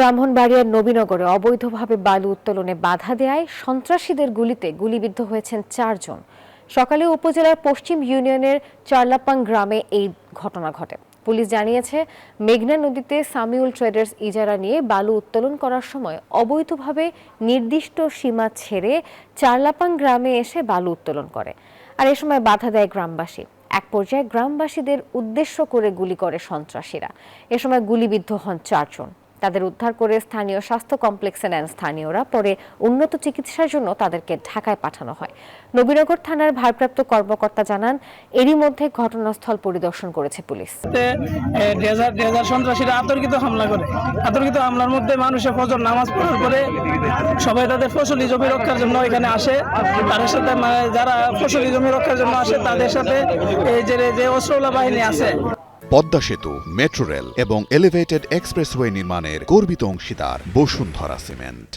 ব্রাহ্মণবাড়িয়ার নবীনগরে অবৈধভাবে বালু উত্তোলনে বাধা দেয়ায় সন্ত্রাসীদের গুলিতে গুলিবিদ্ধ হয়েছেন 4 জন। সকালে উপজেলার পশ্চিম ইউনিয়নের চারলাপাং গ্রামে এই ঘটনা ঘটে। পুলিশ জানিয়েছে, মেঘনা নদীতে সামিউল ট্রেডার্স ইজারা নিয়ে বালু উত্তোলন করার সময় অবৈধভাবে নির্দিষ্ট সীমা ছেড়ে চারলাপাং গ্রামে এসে বালু উত্তোলন করে। আর এ সময় বাধা দেয় গ্রামবাসী। এক পর্যায়ে গ্রামবাসীদের উদ্দেশ্য করে গুলি করে সন্ত্রাসীরা। এ সময় গুলিবিদ্ধ হন 4 জন। তাদের উদ্ধার করে স্থানীয় স্বাস্থ্য কমপ্লেক্সে নেন স্থানীয়রা। পরে উন্নত চিকিৎসার জন্য তাদেরকে ঢাকায় পাঠানো হয়। নবীনগর থানার ভারপ্রাপ্ত কর্মকর্তা জানান, এরই মধ্যে ঘটনাস্থল পরিদর্শন করেছে পুলিশ। সন্ত্রাসীরা আতর্কিত হামলার মধ্যে মানুষের ফজর নামাজ পড়ার পরে সবাই তাদের ফসলি জমি রক্ষার জন্য এখানে আসে। তাদের সাথে যারা ফসলি জমি রক্ষার জন্য আসে তাদের সাথে এই যে অস্ত্রওয়ালা বাহিনী আছে। পদ্মা সেতু, মেট্রো রেল এবং এলিভেটেড এক্সপ্রেসওয়ে নির্মাণের গর্বিত অংশীদার বসুন্ধরা সিমেন্ট।